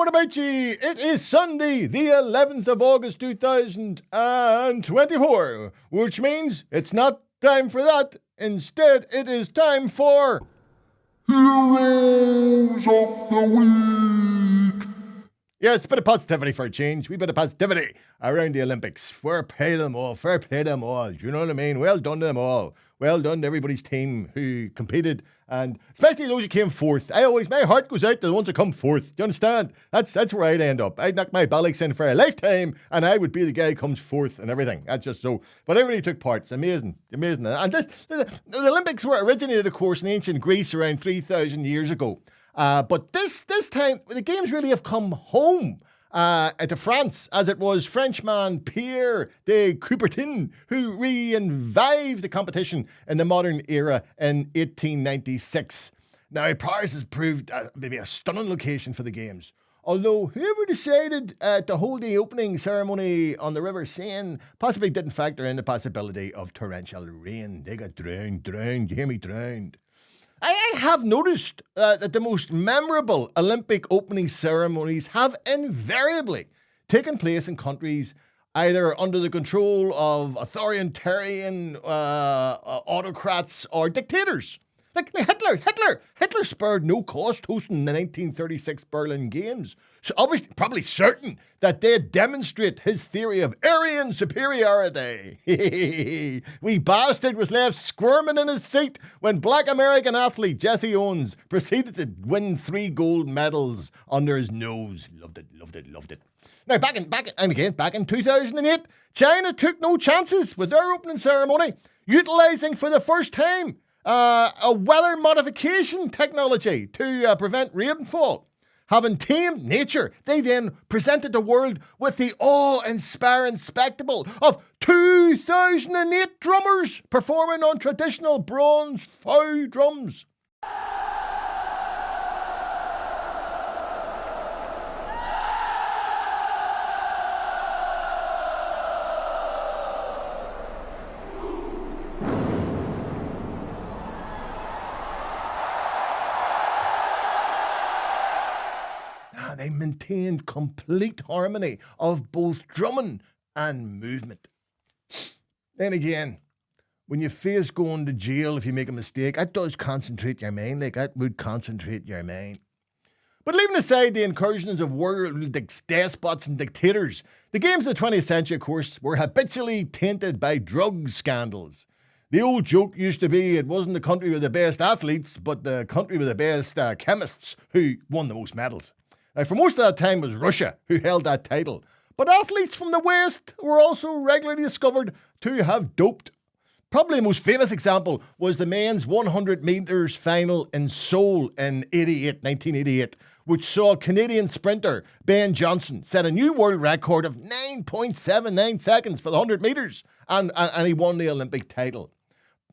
what about ye? It is Sunday, the 11th of August 2024, which means it's not time for that. Instead, it is time for Heroes of the Week. Yes, a bit of positivity for a change. We bit of positivity around the Olympics. Fair play to them all. Fair play to them all. Do you know what I mean? Well done to them all. Well done to everybody's team who competed, and especially those who came fourth. My heart goes out to the ones who come fourth. Do you understand? That's where I'd end up. I'd knock my bollocks in for a lifetime, and I would be the guy who comes fourth and everything. That's just so. But everybody took part. It's amazing. And the Olympics were originated, of course, in ancient Greece around 3,000 years ago. But this time, the games really have come home to France, as it was Frenchman Pierre de Coubertin who revived the competition in the modern era in 1896. Now, Paris has proved maybe a stunning location for the games. Although whoever decided to hold the opening ceremony on the River Seine possibly didn't factor in the possibility of torrential rain. They got drowned. You hear me? Drowned. I have noticed that the most memorable Olympic opening ceremonies have invariably taken place in countries either under the control of authoritarian autocrats or dictators. Like Hitler spared no cost hosting the 1936 Berlin Games. So obviously, probably certain that they'd demonstrate his theory of Aryan superiority. Wee bastard was left squirming in his seat when black American athlete Jesse Owens proceeded to win 3 gold medals under his nose. Loved it. Now, back in 2008, China took no chances with their opening ceremony, utilising for the first time a weather modification technology to prevent rainfall. Having tamed nature, they then presented the world with the awe-inspiring spectacle of 2008 drummers performing on traditional bronze faux drums. They maintained complete harmony of both drumming and movement. Then again, when you face going to jail if you make a mistake, that does concentrate your mind. That would concentrate your mind. But leaving aside the incursions of world despots and dictators, the games of the 20th century, of course, were habitually tainted by drug scandals. The old joke used to be it wasn't the country with the best athletes, but the country with the best chemists who won the most medals. Now, for most of that time, it was Russia who held that title. But athletes from the West were also regularly discovered to have doped. Probably the most famous example was the men's 100 metres final in Seoul in 1988, which saw Canadian sprinter Ben Johnson set a new world record of 9.79 seconds for the 100 metres, and he won the Olympic title.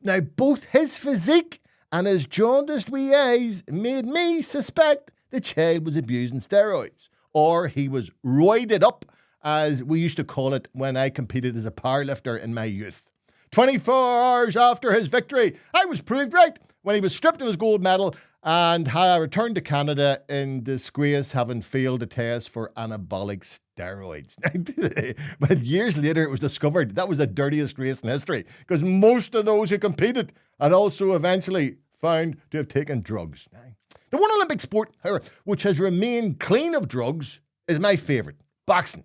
Now, both his physique and his jaundiced wee eyes made me suspect the child was abusing steroids, or he was roided up, as we used to call it when I competed as a powerlifter in my youth. 24 hours after his victory, I was proved right when he was stripped of his gold medal and had returned to Canada in disgrace, having failed a test for anabolic steroids. But years later, it was discovered that was the dirtiest race in history, because most of those who competed had also eventually found to have taken drugs. The one Olympic sport, however, which has remained clean of drugs is my favourite, boxing.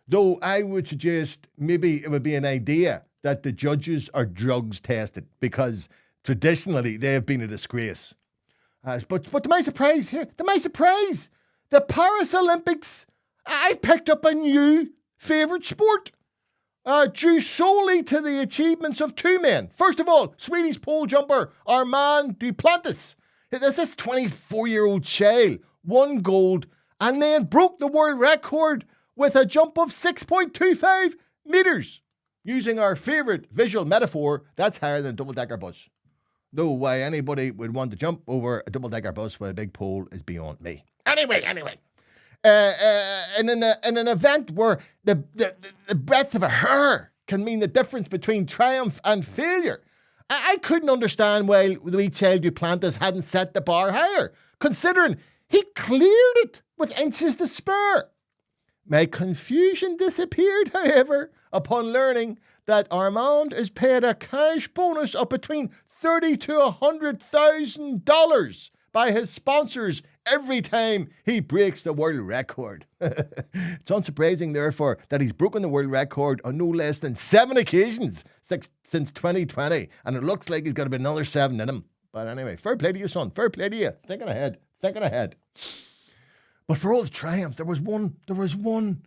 Though I would suggest maybe it would be an idea that the judges are drugs tested, because traditionally they have been a disgrace. But to my surprise, the Paris Olympics, I've picked up a new favourite sport, due solely to the achievements of 2 men. First of all, Swedish pole jumper Armand Duplantis. There's this 24-year-old child, won gold, and then broke the world record with a jump of 6.25 metres. Using our favourite visual metaphor, that's higher than a double-decker bus. Though why anybody would want to jump over a double-decker bus with a big pole is beyond me. Anyway. In an event where the breadth of a hair can mean the difference between triumph and failure, I couldn't understand why the wee child Duplantis hadn't set the bar higher, considering He cleared it with inches to spare. My confusion disappeared, however, upon learning that Armand is paid a cash bonus of between $30,000 to $100,000 by his sponsors every time he breaks the world record. It's unsurprising, therefore, that he's broken the world record on no less than 7 occasions since 2020, and it looks like he's got about another 7 in him. But anyway, fair play to you, son. Fair play to you. Thinking ahead. But for all the triumph, there was one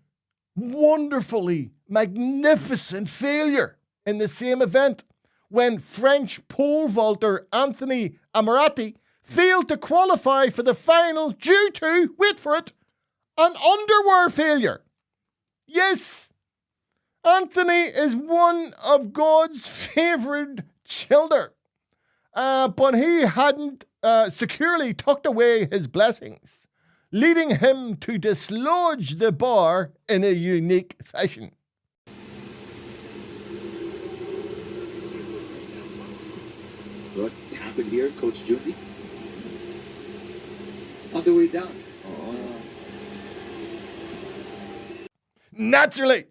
wonderfully magnificent failure in the same event when French pole vaulter Anthony Amarati failed to qualify for the final due to, wait for it, an underwear failure. Yes, Anthony is one of God's favoured children, but he hadn't securely tucked away his blessings, leading him to dislodge the bar in a unique fashion. What happened here, Coach Judy? On the way down. Naturally,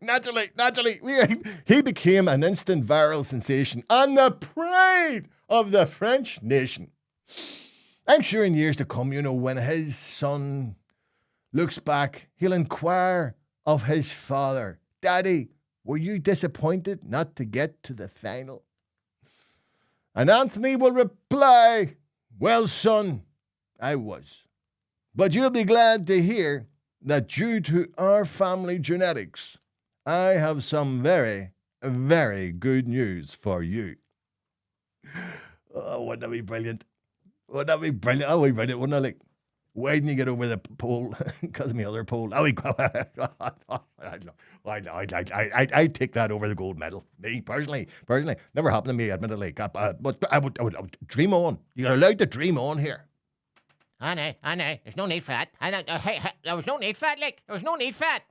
he became an instant viral sensation and the pride of the French nation. I'm sure in years to come, when his son looks back, he'll inquire of his father, Daddy, were you disappointed not to get to the final? And Anthony will reply, well, son, I was. But you'll be glad to hear that due to our family genetics, I have some very, very good news for you. Oh, wouldn't that be brilliant? Oh, would be brilliant, wouldn't it? Like, why didn't you get over the pole? Because of my other pole. I take that over the gold medal. Me, personally, never happened to me, admittedly. But I would dream on. You're allowed to dream on here. I know. There's no need for that. Hey, there was no need for that, there was no need for that.